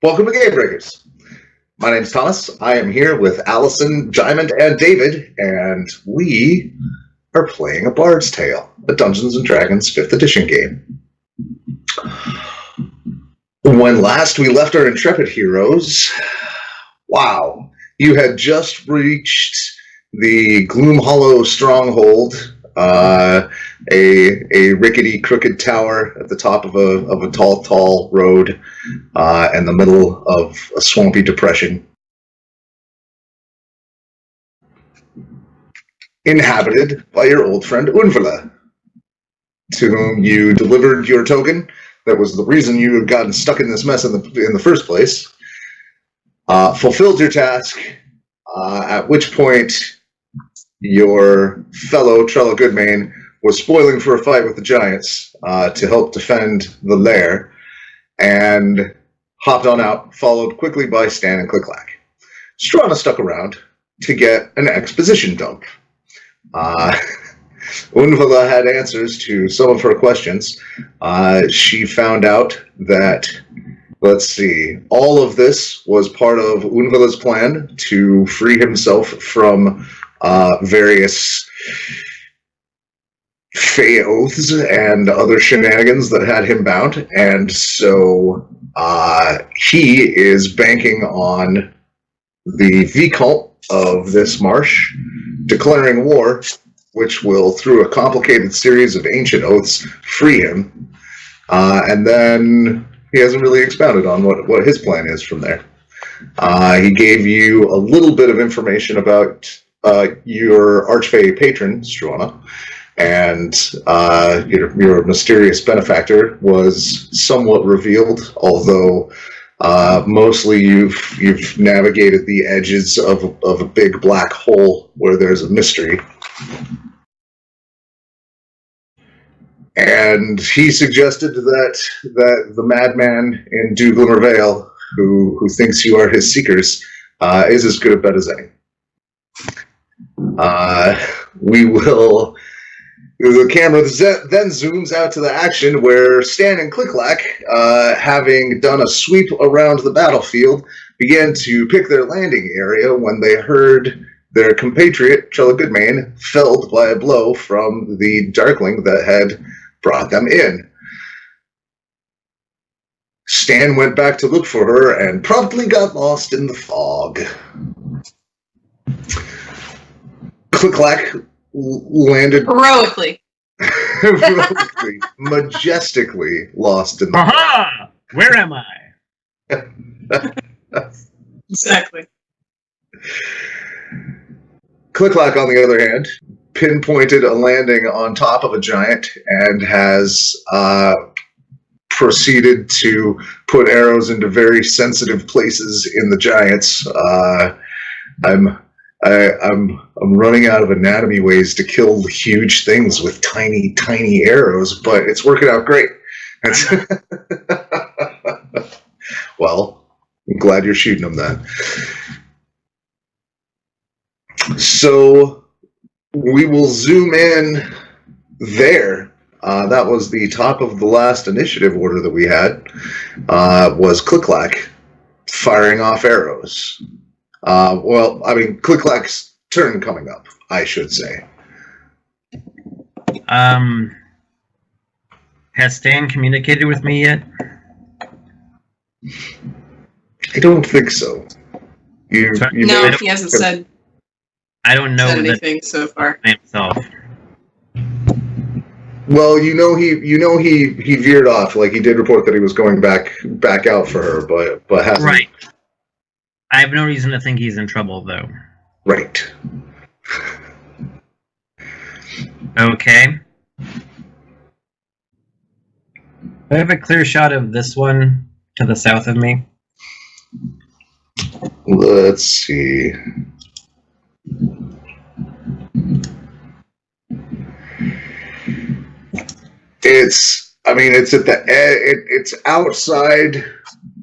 Welcome to GameBreakers. My name's Thomas. I am here with Allison, Diamond, and David, and we are playing A Bard's Tale, a Dungeons & Dragons 5th edition game. When last we left our intrepid heroes, wow, you had just reached the Gloomhollow stronghold, a rickety, crooked tower at the top of a tall road in the middle of a swampy depression, inhabited by your old friend Unseelie, to whom you delivered your token. That was the reason you had gotten stuck in this mess in the first place. Fulfilled your task, at which point your fellow Trella Goodmane was spoiling for a fight with the giants to help defend the lair, and hopped on out, followed quickly by Stan and ClickClack. Struana stuck around to get an exposition dump. Unseelie had answers to some of her questions. She found out that, all of this was part of Unseelie's plan to free himself from various Fey oaths and other shenanigans that had him bound, and so he is banking on the Vicomte of this marsh declaring war, which will, through a complicated series of ancient oaths, free him, and then he hasn't really expounded on what his plan is from there. He gave you a little bit of information about your Archfey patron, Struana, and your mysterious benefactor was somewhat revealed, although mostly you've navigated the edges of a big black hole where there's a mystery. And he suggested that the madman in Duglimmer Vale, who thinks you are his seekers, is as good a bet as any. The camera then zooms out to the action where Stan and ClickClack, having done a sweep around the battlefield, began to pick their landing area when they heard their compatriot, Trella Goodmane, felled by a blow from the Darkling that had brought them in. Stan went back to look for her and promptly got lost in the fog. ClickClack landed heroically, majestically lost in the Aha! Where am I? Exactly. ClickClack, on the other hand, pinpointed a landing on top of a giant and has proceeded to put arrows into very sensitive places in the giants. I'm running out of anatomy ways to kill huge things with tiny, tiny arrows, but it's working out great. Well, I'm glad you're shooting them then. So we will zoom in there. That was the top of the last initiative order that we had, was ClickClack firing off arrows. ClickClack's turn coming up, I should say. Has Stan communicated with me yet? I don't think so. He hasn't said. I don't know anything so far himself. Well, he veered off. Like, he did report that he was going back out for her, but hasn't. Right. I have no reason to think he's in trouble, though. Right. Okay. I have a clear shot of this one to the south of me. Let's see. It's outside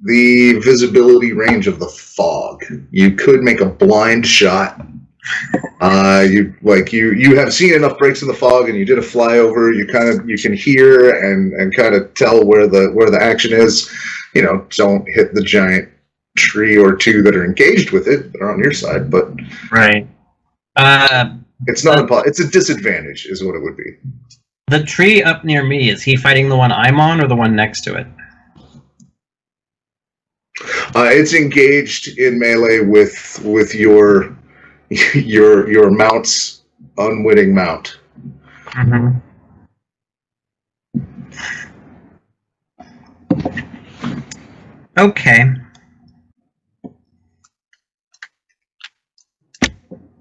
the visibility range of the fog. You could make a blind shot. You have seen enough breaks in the fog, and you did a flyover. You can hear and kind of tell where the action is. don't hit the giant tree or two that are engaged with it that are on your side, but right. It's not it's a disadvantage, is what it would be. The tree up near me, is he fighting the one I'm on or the one next to it? It's engaged in melee with your mount's unwitting mount. Mm-hmm. Okay.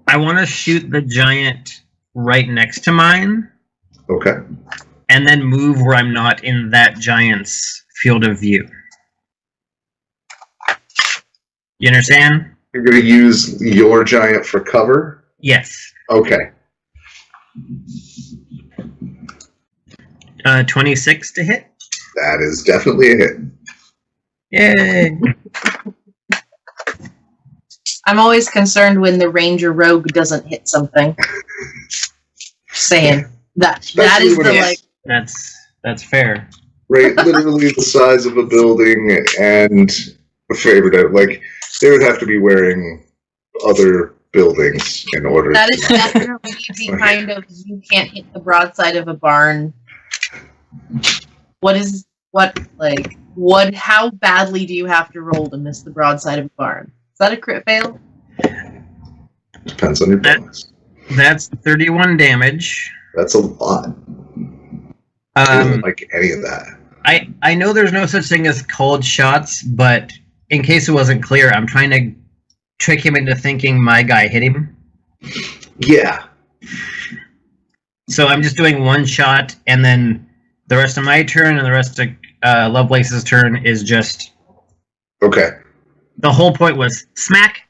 I want to shoot the giant right next to mine. Okay. And then move where I'm not in that giant's field of view. You understand? You're going to use your giant for cover? Yes. Okay. 26 to hit. That is definitely a hit. Yay! I'm always concerned when the ranger rogue doesn't hit something. Saying that is the like. That's fair. Right, literally the size of a building and a favorite. Like they would have to be wearing other buildings in order. That is definitely the kind of you can't hit the broadside of a barn. How badly do you have to roll to miss the broadside of a barn? Is that a crit fail? Depends on your bonus. That's 31 damage. That's a lot. I don't like any of that. I know there's no such thing as cold shots, but in case it wasn't clear, I'm trying to trick him into thinking my guy hit him. Yeah. So I'm just doing one shot, and then the rest of my turn and the rest of Lovelace's turn is just... Okay. The whole point was smack.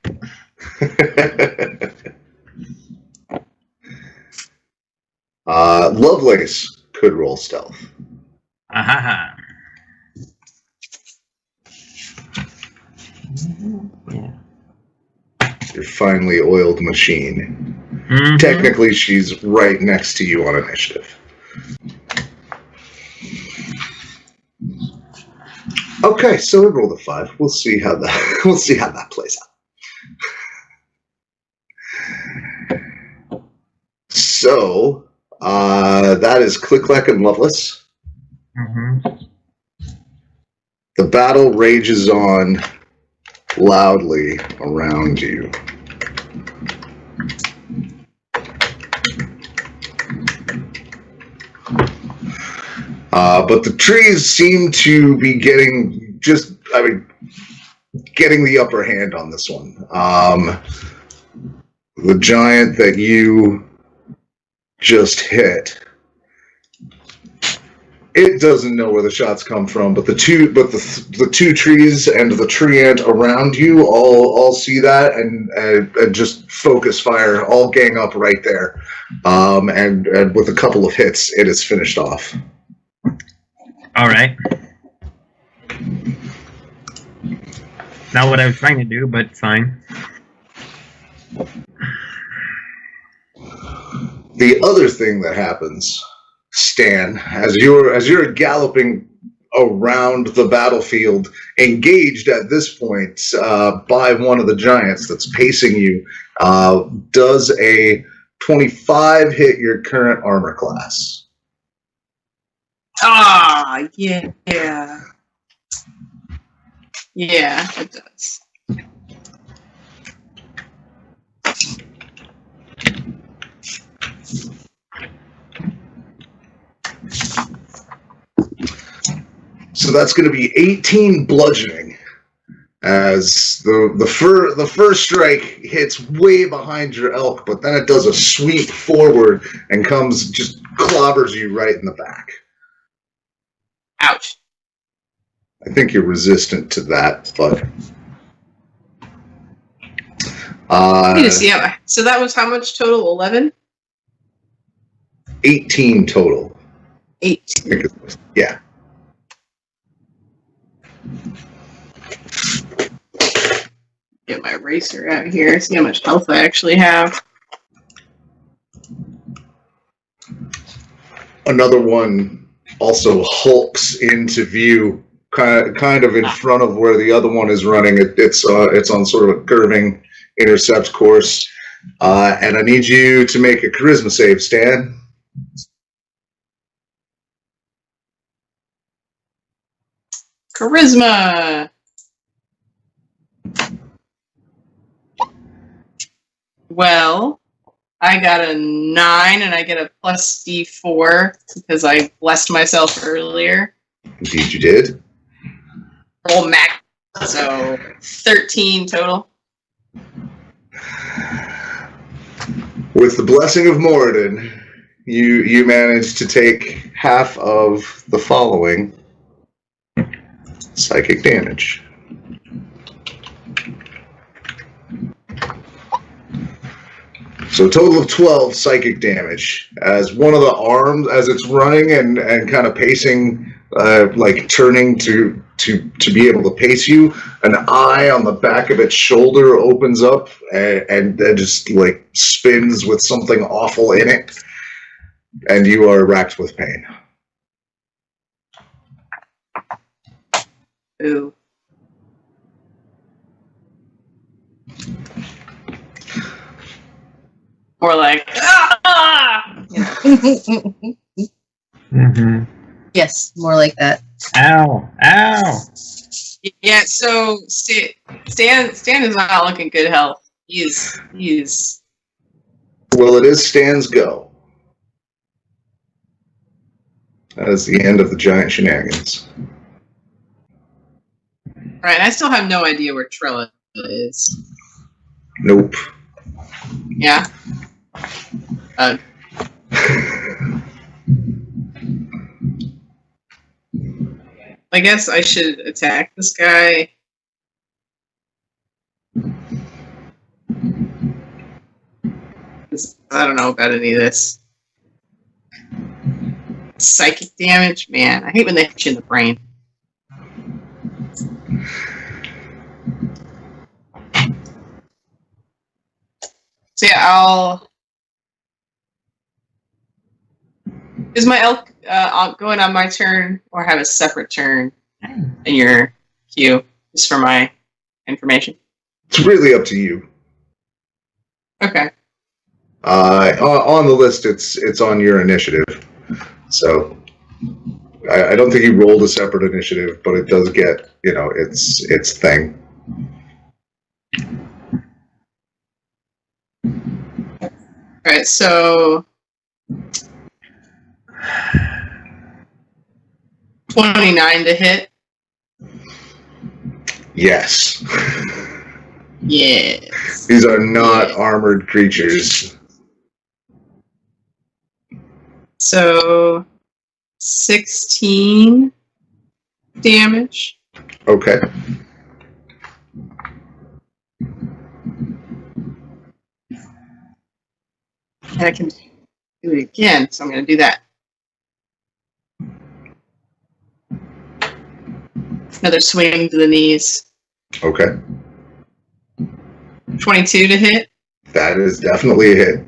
Lovelace could roll stealth. Ahaha. Yeah. Your finely oiled machine. Mm-hmm. Technically, she's right next to you on initiative. Okay, so we rolled a 5. We'll see how that plays out. So that is ClickClack and Loveless. Mm-hmm. The battle rages on loudly around you. But the trees seem to be getting the upper hand on this one. The giant that you just hit, it doesn't know where the shots come from, but the two trees and the tree ant around you all see that and just focus fire, all gang up right there. And with a couple of hits, it is finished off. All right. Not what I was trying to do, but fine. The other thing that happens, Stan, as you're galloping around the battlefield, engaged at this point by one of the giants that's pacing you, does a 25 hit your current armor class? Ah, yeah. Yeah, it does. So that's going to be 18 bludgeoning, as the first strike hits way behind your elk, but then it does a sweep forward and just clobbers you right in the back. Ouch. I think you're resistant to that, but... I need to see how... So that was how much total? 11? 18 total. 18. Yeah. Get my eraser out here, see how much health I actually have. Another one also hulks into view, kind of in front of where the other one is running. It's on sort of a curving intercept course, and I need you to make a charisma save, Stan. Charisma. Well, I got a 9, and I get a plus D4 because I blessed myself earlier. Indeed, you did. Roll max, so 13 total. With the blessing of Moradin, you managed to take half of the following psychic damage. So a total of 12 psychic damage. As one of the arms, as it's running and kind of pacing, like turning to be able to pace you, an eye on the back of its shoulder opens up and just like spins with something awful in it, and you are racked with pain. Ooh. Or like, ah! Mm-hmm. Yes, more like that. Ow! Ow! Yeah, so Stan is not looking good health. He's Well, it is Stan's go. That is the end of the giant shenanigans. right. I still have no idea where Trella is. Nope. Yeah. I guess I should attack this guy. I don't know about any of this. Psychic damage? Man, I hate when they hit you in the brain. So yeah, I'll... Is my elk going on my turn, or have a separate turn in your queue, just for my information? It's really up to you. Okay. On the list, it's on your initiative. So I don't think you rolled a separate initiative, but it does get, its thing. Alright, so 29 to hit. Yes. Yes. These are not armored creatures. So 16 damage. Okay. And I can do it again, so I'm going to do that. Another swing to the knees. Okay. 22 to hit. That is definitely a hit.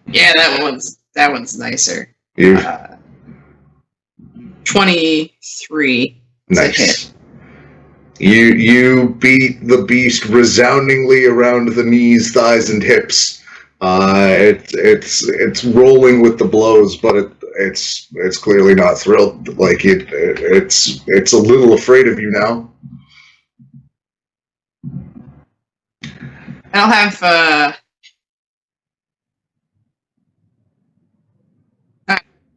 Yeah, that one's nicer. You 23. nice. You beat the beast resoundingly around the knees, thighs, and hips. It's rolling with the blows, but it's clearly not thrilled. Like it's a little afraid of you now. I don't have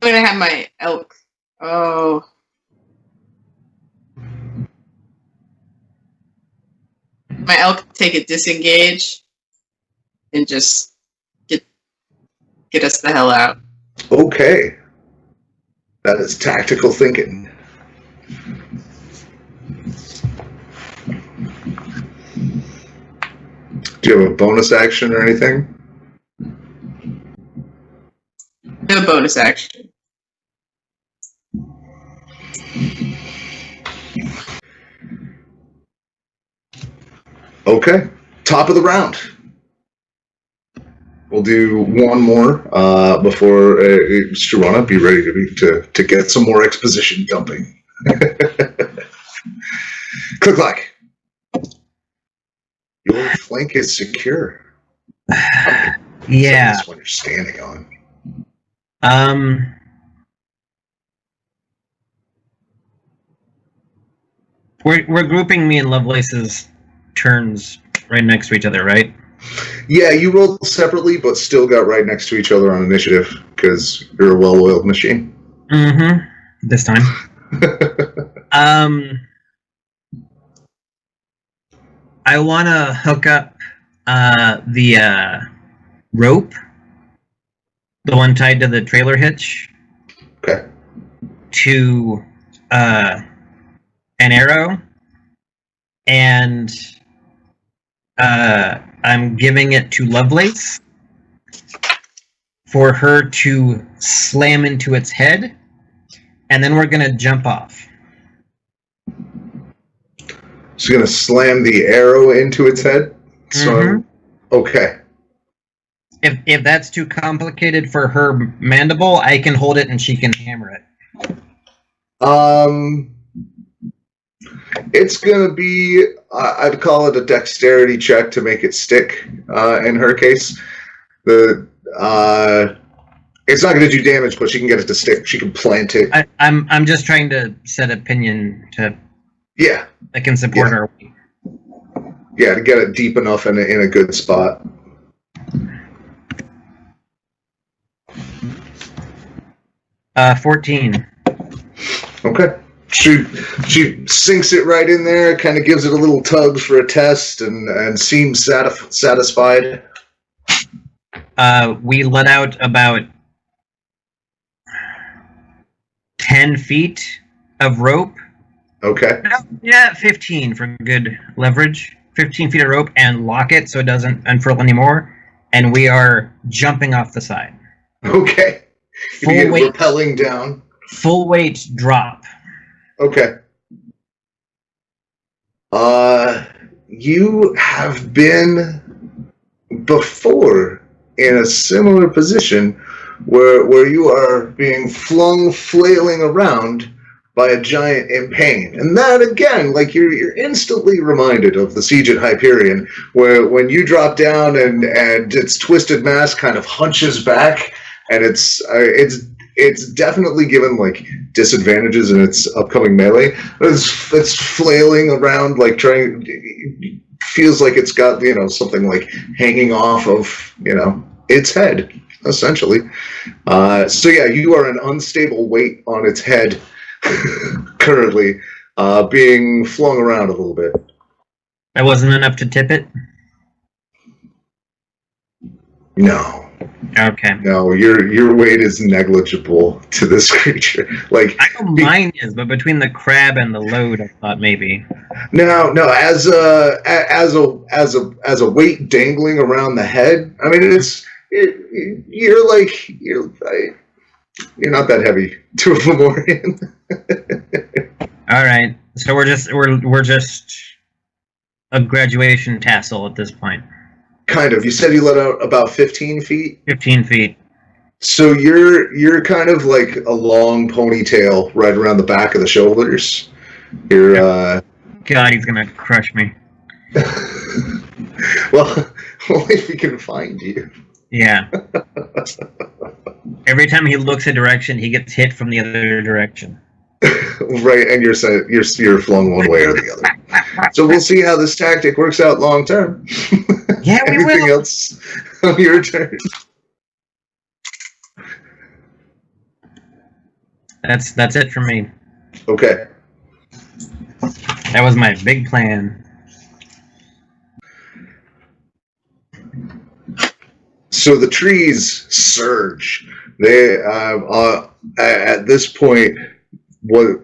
I'm gonna have my elk. Oh. My elk take a disengage and just get us the hell out. Okay. That is tactical thinking. Do you have a bonus action or anything? No bonus action. Okay. Top of the round. We'll do one more before Struana be ready to get some more exposition dumping. ClickClack. Your flank is secure. Yeah. That's what you're standing on. We're grouping me and Lovelace's turns right next to each other, right? Yeah, you rolled separately, but still got right next to each other on initiative because you're a well-oiled machine. Mm-hmm. This time. I want to hook up the rope, the one tied to the trailer hitch, Okay. to an arrow, and I'm giving it to Lovelace for her to slam into its head, and then we're going to jump off. She's going to slam the arrow into its head? So, okay. If that's too complicated for her mandible, I can hold it and she can hammer it. It's going to be, I'd call it a dexterity check to make it stick, in her case. It's not going to do damage, but she can get it to stick. She can plant it. I'm just trying to set a pinion that can support her. Yeah, to get it deep enough in a good spot. Uh, 14. Okay. She sinks it right in there, kind of gives it a little tug for a test, and seems satisfied. We let out about 10 feet of rope. Okay. Yeah, 15 for good leverage. 15 feet of rope and lock it so it doesn't unfurl anymore. And we are jumping off the side. Okay. Full weight, rappelling down. Full weight drop. Okay. You have been before in a similar position where you are being flung flailing around by a giant in pain. And that, again, like you're instantly reminded of the siege at Hyperion, where when you drop down and its twisted mass kind of hunches back, and it's definitely given like disadvantages in its upcoming melee. It's flailing around like trying. Feels like it's got something like hanging off of its head essentially. So yeah, you are an unstable weight on its head currently, being flung around a little bit. That wasn't enough to tip it? No. Okay. No, your weight is negligible to this creature. Like I know mine is, but between the crab and the load, I thought maybe. No. As a weight dangling around the head. I mean, you're not that heavy to a Fomorian. All right, so we're just a graduation tassel at this point. Kind of. You said you let out about 15 feet? 15 feet. So you're kind of like a long ponytail right around the back of the shoulders. You're God, he's gonna crush me. well, only if he can find you. Yeah. Every time he looks a direction, he gets hit from the other direction. Right, and you're flung one way or the other. So we'll see how this tactic works out long term. Yeah, we will. Anything else on your turn? That's it for me. Okay. That was my big plan. So the trees surge. They at this point, what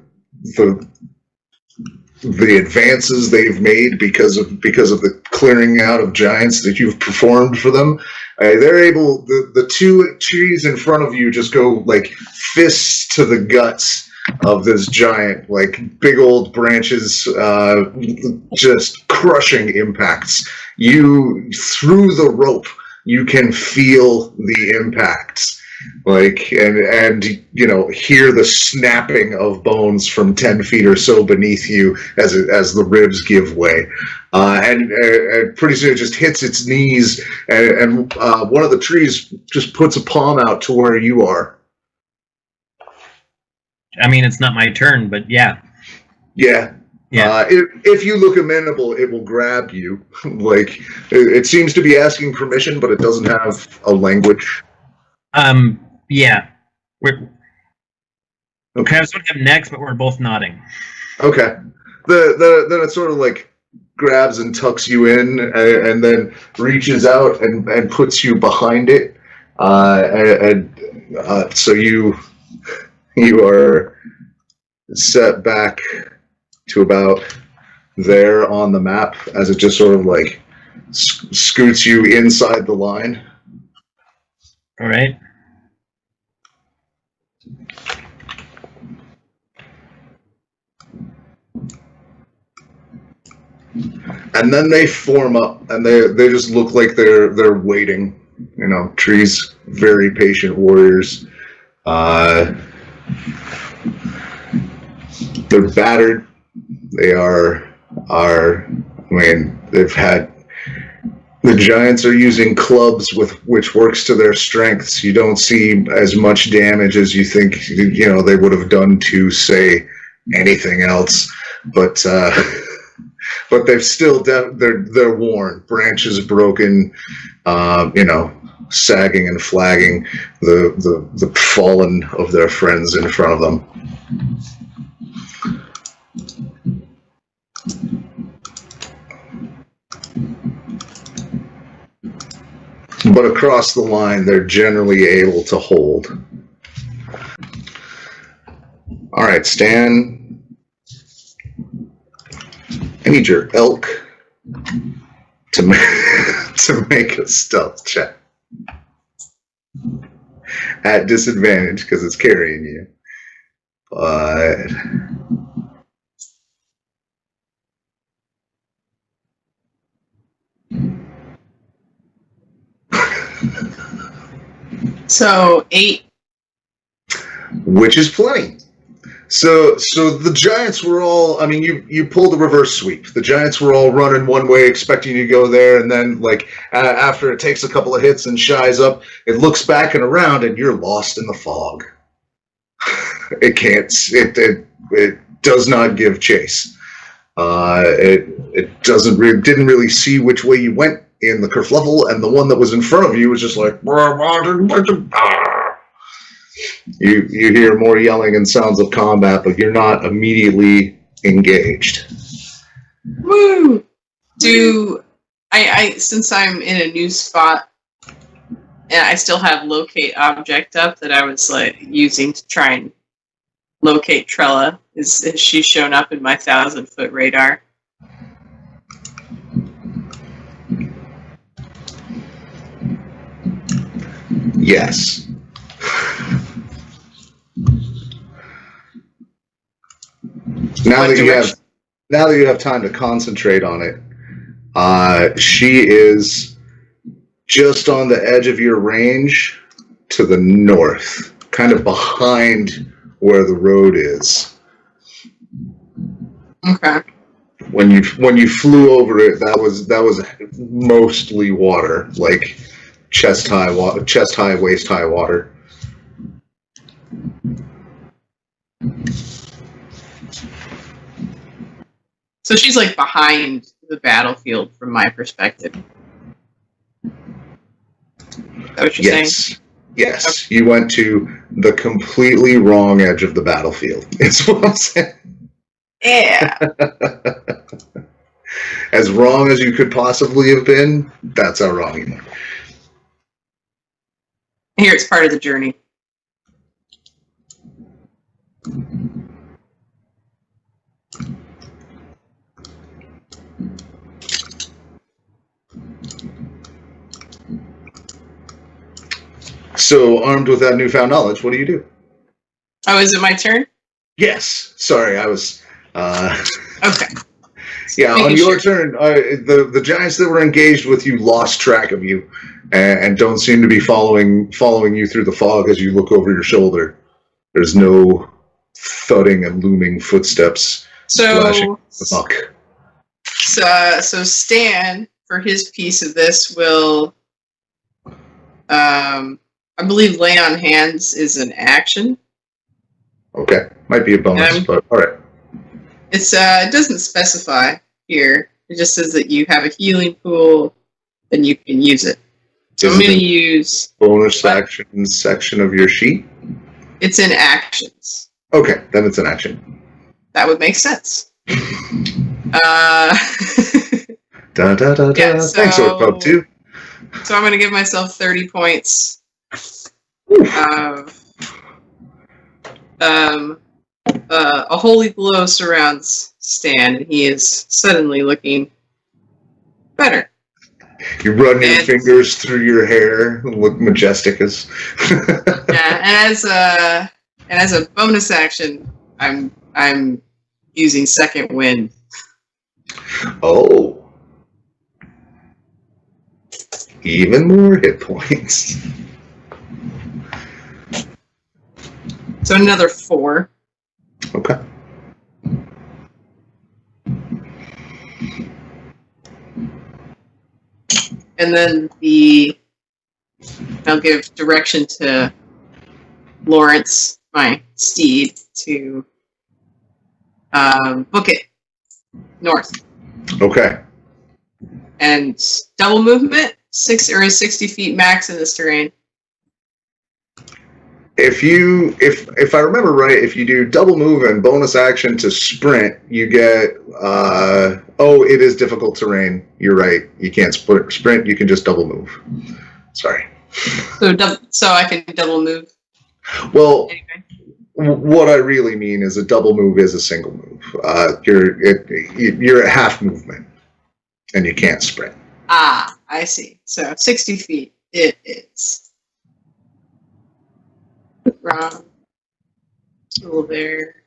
the advances they've made because of the clearing out of giants that you've performed for them, they're able. The two trees in front of you just go like fists to the guts of this giant, like big old branches, just crushing impacts. You through the rope you can feel the impacts. Like, and you know, hear the snapping of bones from 10 feet or so beneath you as the ribs give way. And pretty soon it just hits its knees, and one of the trees just puts a palm out to where you are. I mean, it's not my turn, but yeah. Yeah. Yeah. If you look amenable, it will grab you. Like, it seems to be asking permission, but it doesn't have a language. Yeah. Okay. Krabs would have next, but we're both nodding. Okay. Then it sort of like grabs and tucks you in, and then reaches out and puts you behind it. So you are set back to about there on the map as it just sort of like scoots you inside the line. All right. And then they form up, and they just look like they're waiting. You know, trees, very patient warriors. They're battered. They are. I mean, they've had. The giants are using clubs which works to their strengths. You don't see as much damage as you think. You know, they would have done to say anything else, but. But they've still they're worn, branches broken, you know, sagging and flagging, the fallen of their friends in front of them. But across the line, they're generally able to hold. All right, Stan. I need your elk to make a stealth check at disadvantage because it's carrying you. But so 8, which is plenty. So the giants were all, I mean, you pulled the reverse sweep. The giants were all running one way, expecting you to go there, and then, like, after it takes a couple of hits and shies up, it looks back and around, and you're lost in the fog. It can't, it does not give chase. It didn't really see which way you went in the kerfluffle, and the one that was in front of you was just like, You hear more yelling and sounds of combat, but you're not immediately engaged. Woo! I since I'm in a new spot and I still have locate object up that I was like using to try and locate Trella, is she shown up in my 1,000-foot radar? Yes. Now that you have time to concentrate on it, she is just on the edge of your range to the north, kind of behind where the road is. Okay. When you flew over it, that was mostly water, like chest high, waist high water. So she's like behind the battlefield from my perspective. Is that what you're saying? Yes. Okay. You went to the completely wrong edge of the battlefield. Is what I'm saying. Yeah. As wrong as you could possibly have been, that's how wrong you are. Here, it's part of the journey. So, armed with that newfound knowledge, what do you do? Oh, is it my turn? Yes. Sorry, I was... Okay. Yeah, on Making your sure. turn, the giants that were engaged with you lost track of you, and don't seem to be following you through the fog as you look over your shoulder. There's no thudding and looming footsteps splashing the muck. So Stan, for his piece of this, will, I believe, lay on hands is an action. Okay, might be a bonus, but all right. It doesn't specify here. It just says that you have a healing pool, and you can use it. So I'm going to use bonus action section of your sheet. It's in actions. Okay, then it's an action. That would make sense. Da, da, da, Yeah, da. so- Thanks, Orc Pub 2. So I'm going to give myself 30 points of a holy glow surrounds Stan, and he is suddenly looking better. You run your fingers through your hair and look majestic as. Yeah, and as a bonus action, I'm using second wind. Oh. Even more hit points. So another 4. Okay. And then I'll give direction to Lawrence, my steed, to book it north. Okay. And double movement, 60 feet max in this terrain. If I remember right, if you do double move and bonus action to sprint, you get it is difficult terrain. You're right. You can't sprint. You can just double move. Sorry. So I can double move. Well, Anyway. What I really mean is a double move is a single move. You're at half movement, and you can't sprint. Ah, I see. So 60 feet it is. Wrong. Little bear.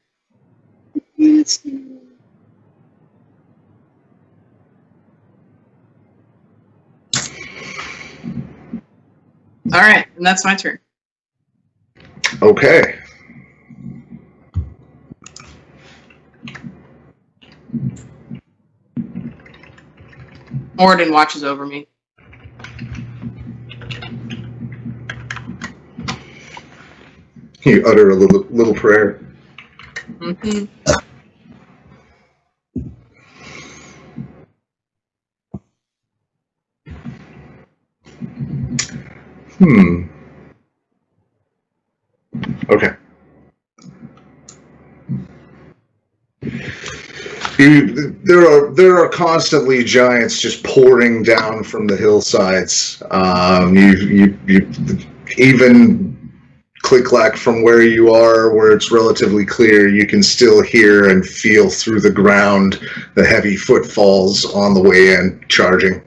All right, and that's my turn. Okay. Morden watches over me. You utter a little prayer. Mm-hmm. Okay. There are constantly giants just pouring down from the hillsides. You even ClickClack from where you are, where it's relatively clear, you can still hear and feel through the ground the heavy footfalls on the way in, charging.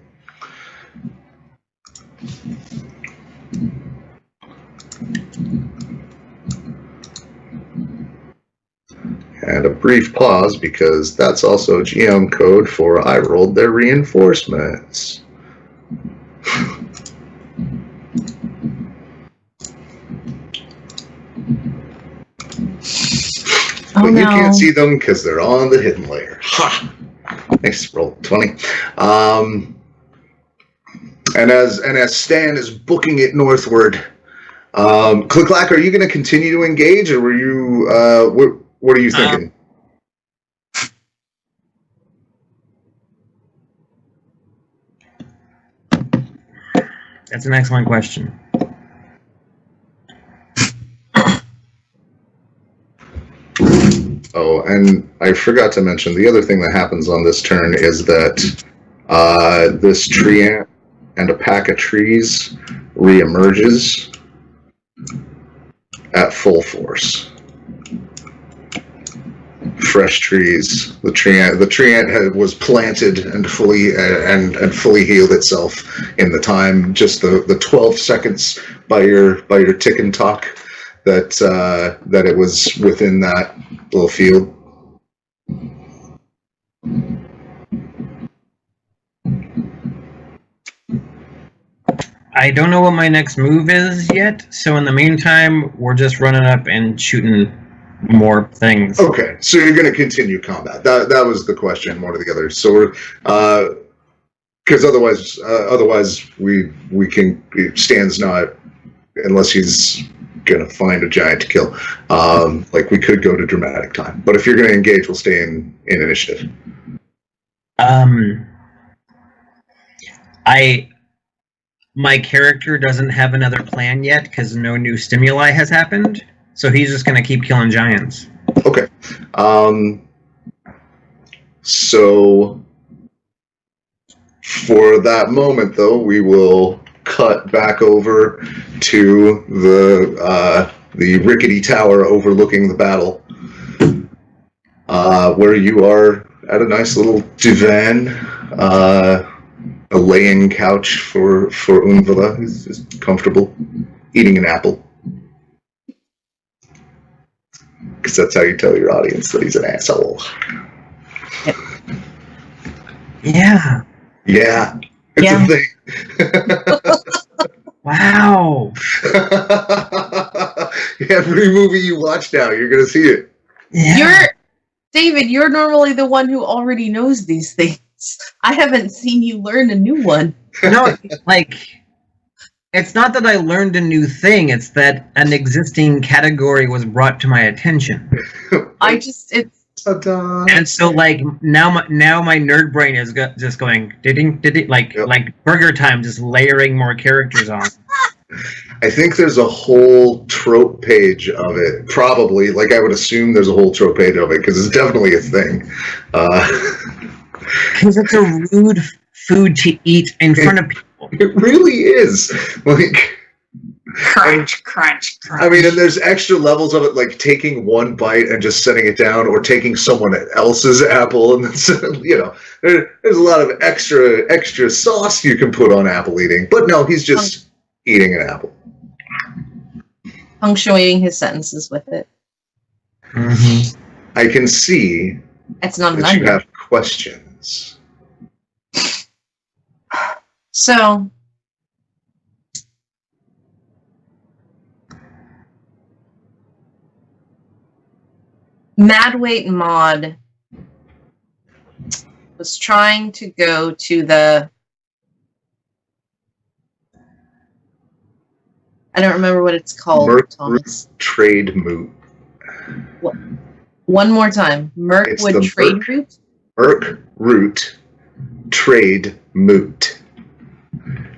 And a brief pause, because that's also GM code for I rolled their reinforcements. Oh, but no. you can't see them because they're on the hidden layer. Ha! Nice, roll 20. And as Stan is booking it northward, ClickClack, are you going to continue to engage, or were you? What are you thinking? That's an excellent question. Oh, and I forgot to mention, the other thing that happens on this turn is that this tree ant and a pack of trees reemerges at full force. Fresh trees. The tree ant was planted and fully healed itself in the time, just the 12 seconds by your tick and talk that it was within that little field. I don't know what my next move is yet, so in the meantime, we're just running up and shooting more things. Okay, so you're going to continue combat. That was the question more to the other. So we're because otherwise we can Stan's not, unless he's gonna find a giant to kill. Like we could go to dramatic time, but if you're gonna engage, we'll stay in initiative. My character doesn't have another plan yet because no new stimuli has happened, so he's just gonna keep killing giants. Okay. So for that moment, though, we will cut back over to the rickety tower overlooking the battle, where you are at a nice little divan, a laying couch for Unseelie, who's comfortable, eating an apple. Because that's how you tell your audience that he's an asshole. Yeah. Yeah. It's a thing. Wow. Every movie you watch now, you're going to see it. Yeah. David, you're normally the one who already knows these things. I haven't seen you learn a new one. No, like, it's not that I learned a new thing, it's that an existing category was brought to my attention. Ta-da. And so, like, now my nerd brain is just going, like Burger Time, just layering more characters on. I think there's a whole trope page of it. Probably, like I would assume there's a whole trope page of it, because it's definitely a thing. Because it's a rude food to eat in front of people. It really is. Like, Crunch, crunch, crunch. I mean, and there's extra levels of it, like taking one bite and just setting it down, or taking someone else's apple, and then, there's a lot of extra sauce you can put on apple eating. But no, he's just eating an apple, Punctuating his sentences with it. Mm-hmm. I can see It's not an that you onion. have questions. So, Madweight Mod was trying to go to the... I don't remember what it's called, Thomas. Trade Moot. One more time. It's the Mirkwood Trade Route? Merc Root Trade Moot.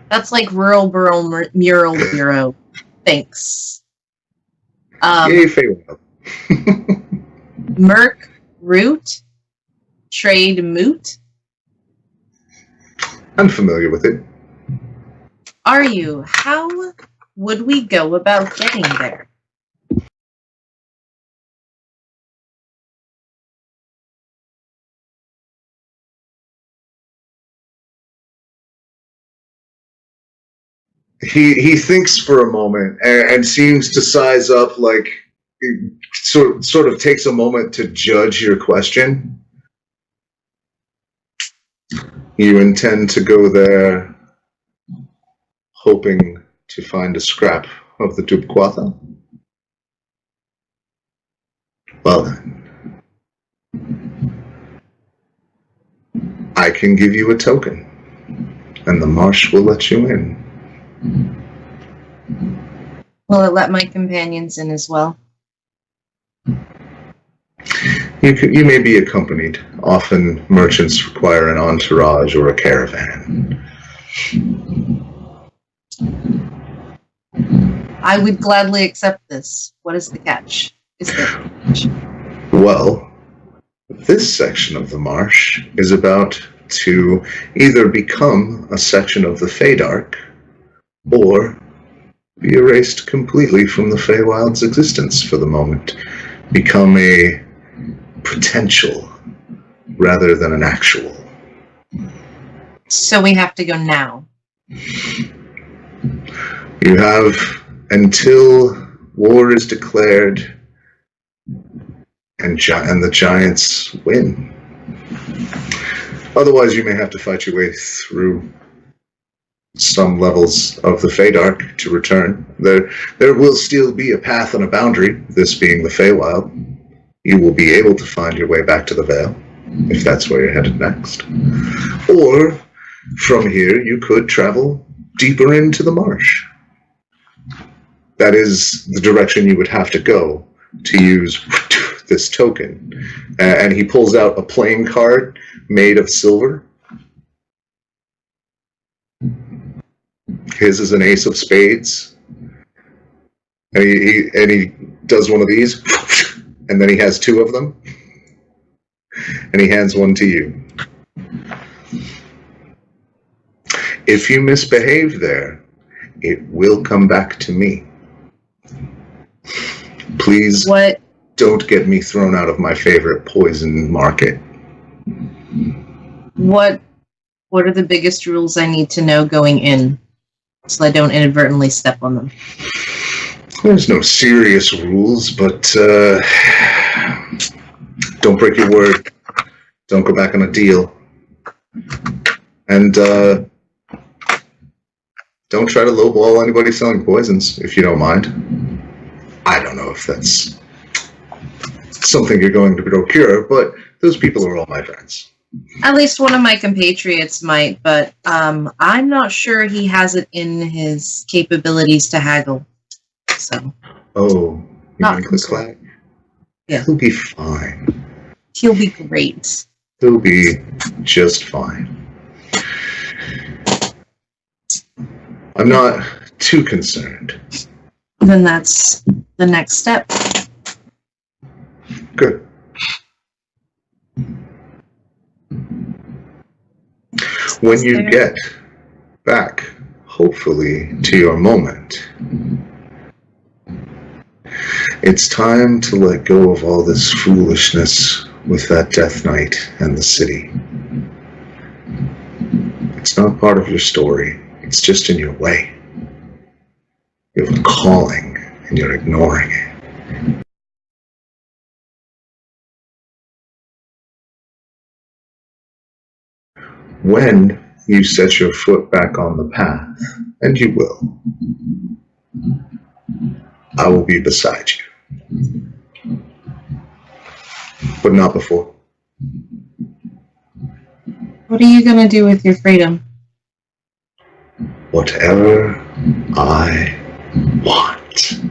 That's like Rural Borough Mural Bureau. Thanks. Yay, Feywild. Merc Root Trade Moot? I'm familiar with it. Are you? How would we go about getting there? He thinks for a moment and seems to size up, like sort of takes a moment to judge your question. You intend to go there hoping to find a scrap of the Dubquatha? Well then, I can give you a token, and the marsh will let you in. Will it let my companions in as well? You may be accompanied. Often merchants require an entourage or a caravan. I would gladly accept this. What is the catch? Well, this section of the marsh is about to either become a section of the Feydark, or be erased completely from the Feywild's existence for the moment. Become a potential rather than an actual. So we have to go now. You have until war is declared and the giants win. Otherwise, you may have to fight your way through some levels of the Feydark to return. There will still be a path and a boundary, this being the Feywild. You will be able to find your way back to the Vale, if that's where you're headed next. Or, from here, you could travel deeper into the marsh. That is the direction you would have to go to use this token. And he pulls out a playing card made of silver. His is an ace of spades. And he does one of these, and then he has two of them. And he hands one to you. If you misbehave there, it will come back to me. Please don't get me thrown out of my favorite poison market. What are the biggest rules I need to know going in so I don't inadvertently step on them? There's no serious rules, but don't break your word. Don't go back on a deal. And don't try to lowball anybody selling poisons, if you don't mind. I don't know if that's something you're going to procure, but those people are all my friends. At least one of my compatriots might, but I'm not sure he has it in his capabilities to haggle. So. Oh, you not mean ClickClack? Yeah. He'll be fine. He'll be great. He'll be just fine. I'm not too concerned. Then that's the next step. Good. When you get back, hopefully, to your moment, it's time to let go of all this foolishness with that Death Knight and the city. It's not part of your story. It's just in your way. You have a calling, and you're ignoring it. When you set your foot back on the path, and you will, I will be beside you. But not before. What are you going to do with your freedom? Whatever I want.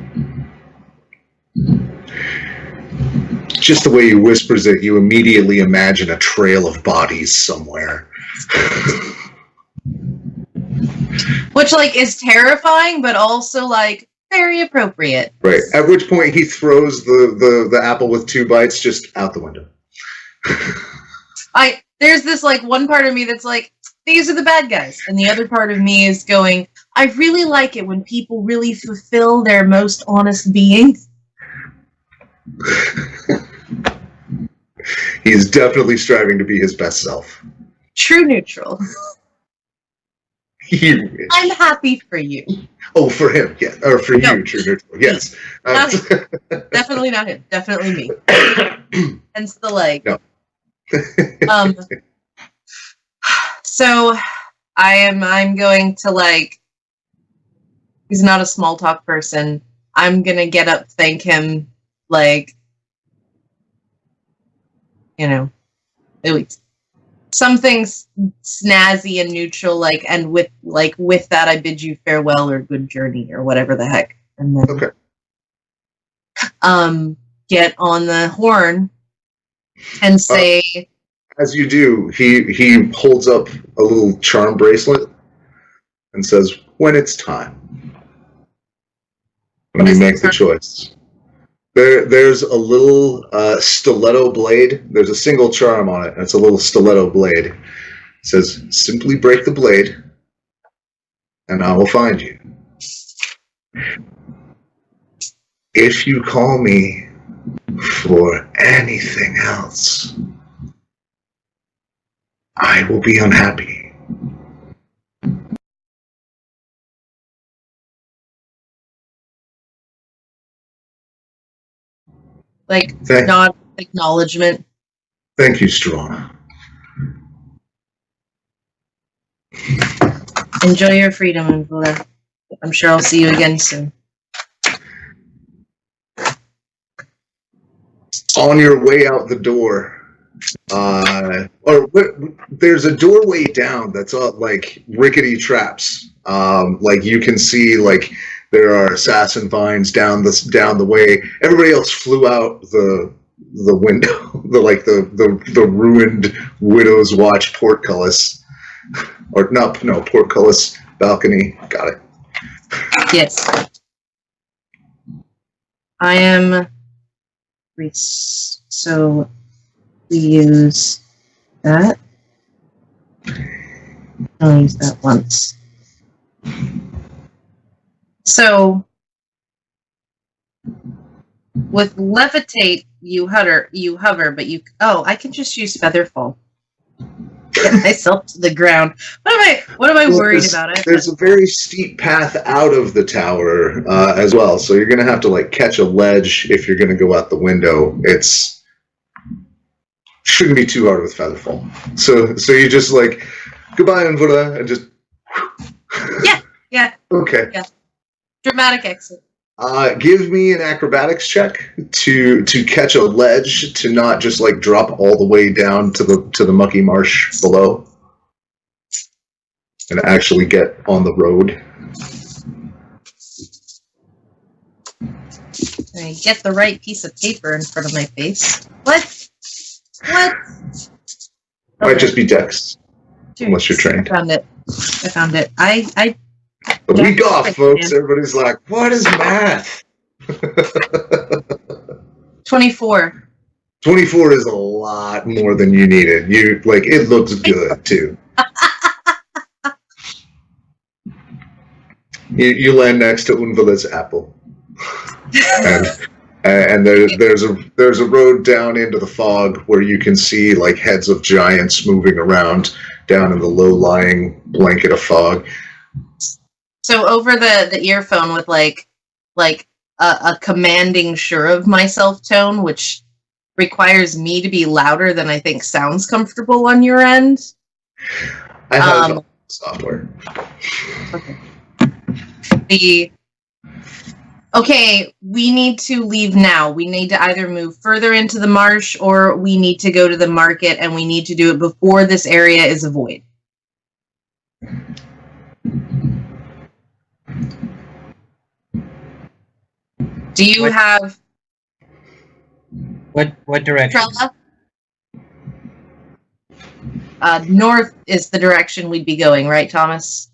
Just the way he whispers it, you immediately imagine a trail of bodies somewhere. Which, like, is terrifying, but also, like, very appropriate. Right. At which point he throws the apple with 2 bites just out the window. There's this, like, one part of me that's like, these are the bad guys. And the other part of me is going, I really like it when people really fulfill their most honest being. He's definitely striving to be his best self. True neutral. I'm happy for you. Oh, for him, yeah. Or for you, true neutral, yes. Not definitely not him. Definitely me. Hence the like. No. So I'm going to, like, he's not a small talk person. I'm gonna get up, thank him, like, you know, at least something snazzy and neutral, like, and with that I bid you farewell or good journey or whatever the heck. And then get on the horn and say, as you do, he holds up a little charm bracelet and says, when it's time. When you make the choice. There's a little stiletto blade. There's a single charm on it, and it's a little stiletto blade. It says, simply break the blade, and I will find you. If you call me for anything else, I will be unhappy. like, not acknowledgement. Thank you, Struana. Enjoy your freedom, Unseelie. I'm sure I'll see you again soon. On your way out the door, there's a doorway down that's all like rickety traps. Like you can see, like there are assassin vines down the way. Everybody else flew out the window, the ruined Widow's Watch portcullis, or no portcullis balcony. Got it. Yes. I am. So we use that. I'll use that once. So with levitate, you hover, but you. Oh, I can just use featherfall. Get myself to the ground. What am I worried about? There's a very steep path out of the tower as well, so you're going to have to like catch a ledge if you're going to go out the window. Shouldn't be too hard with featherfall. So you just like goodbye Unseelie and just yeah. Okay. Yeah. Dramatic exit. Give me an acrobatics check to catch a ledge, to not just like drop all the way down to the mucky marsh below, and actually get on the road. I get the right piece of paper in front of my face. What? Might just be dex, unless you're trained. I found it. I A week off, folks. Everybody's like, what is math? 24. 24 is a lot more than you needed. It looks good, too. You land next to Unseelie's apple. And there's a road down into the fog where you can see like heads of giants moving around down in the low-lying blanket of fog. So over the earphone with like a commanding sure of myself tone, which requires me to be louder than I think sounds comfortable on your end. I have software. Okay, we need to leave now. We need to either move further into the marsh, or we need to go to the market, and we need to do it before this area is a void. Do you have... What direction? North is the direction we'd be going, right, Thomas?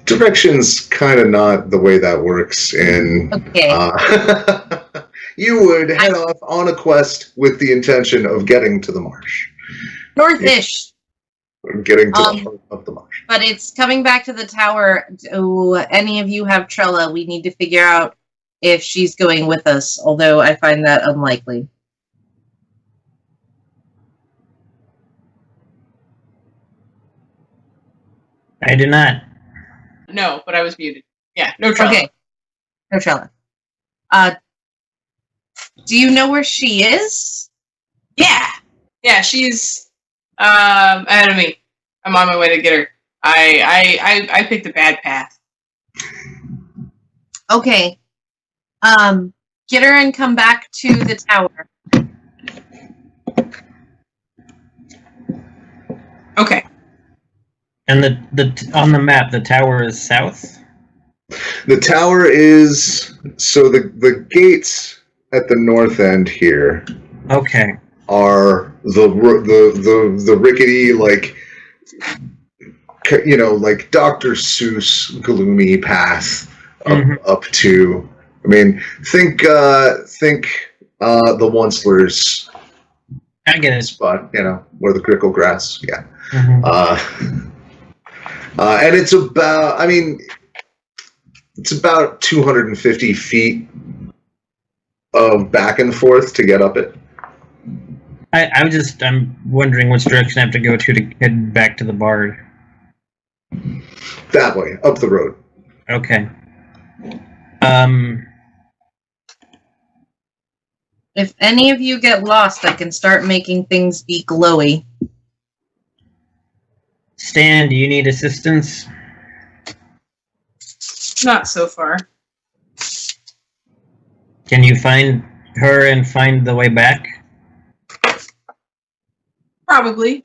Direction's kind of not the way that works in... Okay. You would head off on a quest with the intention of getting to the marsh. North-ish. Getting to the heart of the marsh. But it's coming back to the tower. Do any of you have Trella? We need to figure out if she's going with us, although I find that unlikely. I do not. No, but I was muted. Yeah, no trouble. Okay. No Trella. Do you know where she is? Yeah, she's ahead of me. I'm on my way to get her. I picked a bad path. Okay. Get her and come back to the tower. Okay. And on the map, the tower is south? The tower is... So the gates at the north end here... Okay. Are the rickety, like, like Dr. Seuss gloomy path up to... I mean, think the Onslers... I get it. Spot, where the grickle grass, yeah. Mm-hmm. And it's about, it's about 250 feet of back and forth to get up it. I'm wondering which direction I have to go to head back to the bard. That way, up the road. Okay. If any of you get lost, I can start making things be glowy. Stan, do you need assistance? Not so far. Can you find her and find the way back? Probably.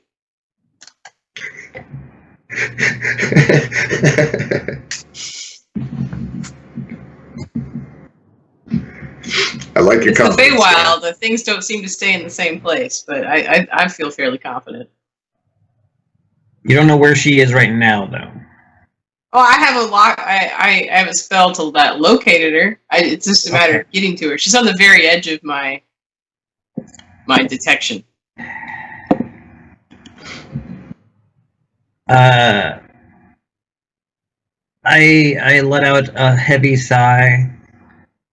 I like your It's the confidence. Feywild. The things don't seem to stay in the same place, but I feel fairly confident. You don't know where she is right now, though. Oh, I have a lock. I have a spell to that located her. It's just a matter of getting to her. She's on the very edge of my detection. I let out a heavy sigh,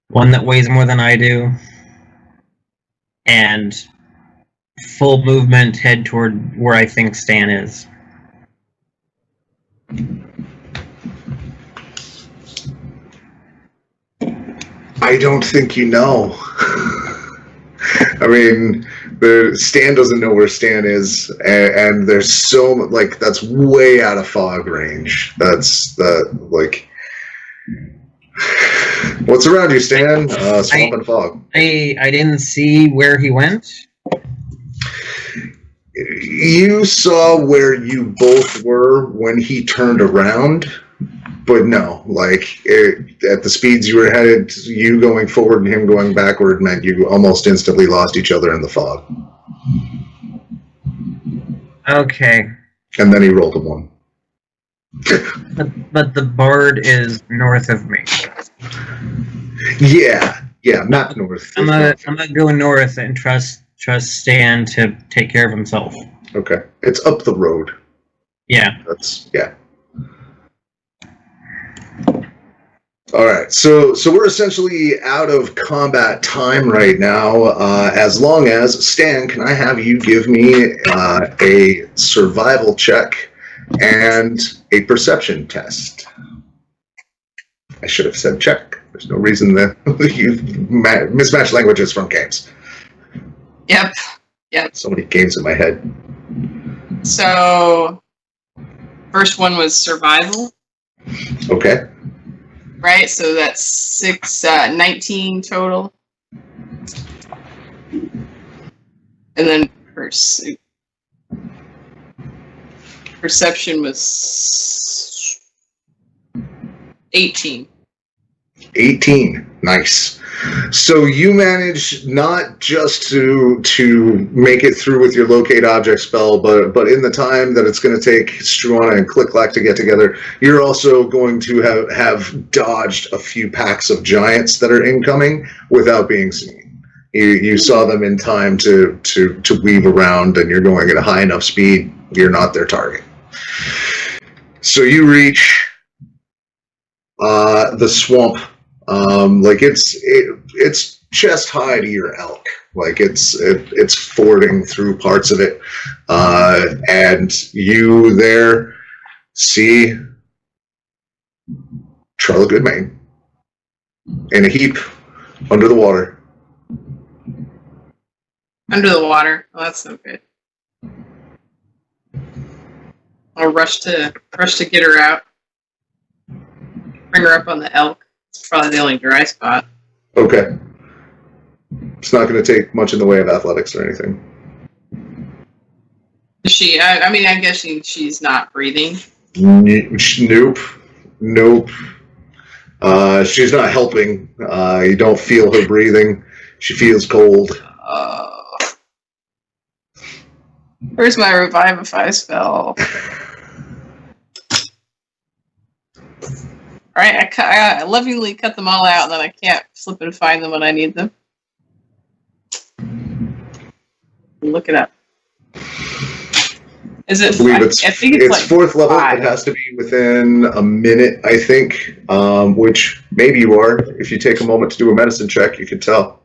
one that weighs more than I do, and full movement head toward where I think Stan is. I don't think you know. I mean, Stan doesn't know where Stan is, and there's so like that's way out of fog range. That's like. What's around you, Stan? Swamp and fog. I didn't see where he went. You saw where you both were when he turned around, but no, like at the speeds you were headed, you going forward and him going backward meant you almost instantly lost each other in the fog. Okay. And then he rolled a 1. But the bard is north of me. Yeah, not north. I'm gonna go north and trust Stan to take care of himself. Okay, it's up the road. Yeah. Yeah. All right, so we're essentially out of combat time right now. As long as Stan, can I have you give me a survival check and a perception test? I should have said check. There's no reason that you mismatch languages from games. Yep. So many games in my head. So, first one was survival. Okay. Right, so that's 19 total. And then perception was 18. 18. Nice. So you managed not just to make it through with your locate object spell, but in the time that it's going to take Struana and ClickClack to get together, you're also going to have dodged a few packs of giants that are incoming without being seen. You saw them in time to weave around, and you're going at a high enough speed. You're not their target. So you reach the swamp. Like it's chest high to your elk. Like it's fording through parts of it, and you there see Trella Goodmane in a heap under the water. Under the water. Oh, that's no good. I'll rush to get her out. Bring her up on the elk. It's probably the only dry spot. Okay. It's not going to take much in the way of athletics or anything. Is she? I mean, I'm guessing she's not breathing. Nope. She's not helping. You don't feel her breathing. She feels cold. Where's my Revivify spell? Alright, I lovingly cut them all out, and then I can't flip and find them when I need them. Look it up. Is it? I think it's like 4th level. 5. It has to be within a minute, I think. Which maybe you are. If you take a moment to do a medicine check, you can tell.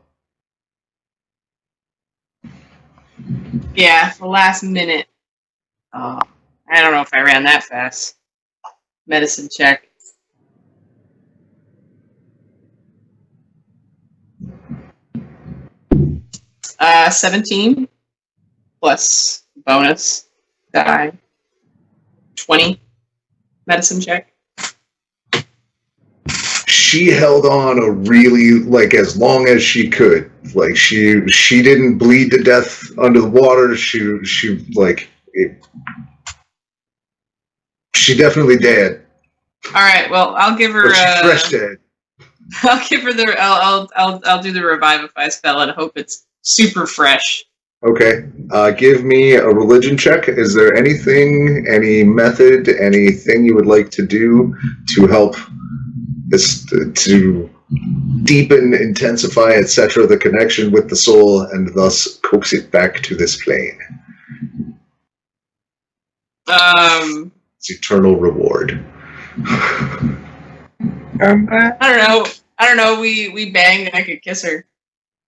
Yeah, the last minute. I don't know if I ran that fast. Medicine check. 17 plus bonus die. 20 medicine check. she held on a really, like, as long as she could. Like, she didn't bleed to death under the water. She definitely dead. All right. Well, I'll give her. But she's fresh dead. I'll give her the. I'll do the revivify spell and hope it's super fresh. Okay. Give me a religion check. Is there anything, any method, anything you would like to do to help this to deepen, intensify, etc., the connection with the soul, and thus coax it back to this plane? It's eternal reward. I don't know. We banged and I could kiss her.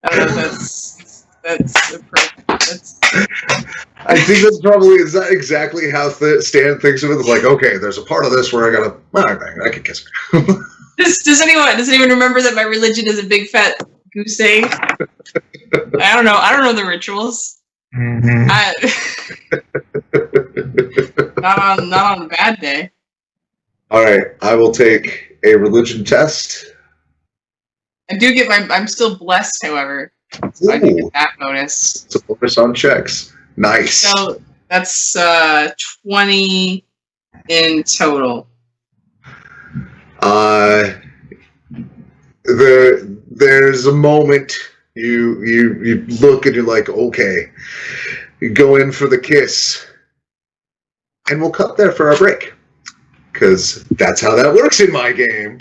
I don't know if that's appropriate. I think that's probably exactly how Stan thinks of it. It's like, okay, there's a part of this where I could kiss her. Does anyone remember that my religion is a big fat goose egg? I don't know the rituals. Mm-hmm. Not on a bad day. All right, I will take a religion test. I do get I'm still blessed, however. So I do get that bonus. It's a bonus on checks. Nice. So that's 20 in total. There's a moment you look and you're like, okay, you go in for the kiss, and we'll cut there for our break, because that's how that works in my game.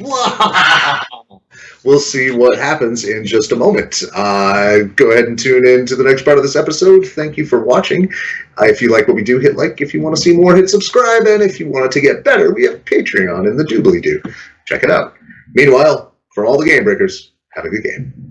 We'll see what happens in just a moment. Go ahead and tune in to the next part of this episode. Thank you for watching. If you like what we do, hit like. If you want to see more, hit subscribe. And if you want it to get better, we have Patreon in the doobly-doo. Check it out. Meanwhile, for all the game breakers, have a good game.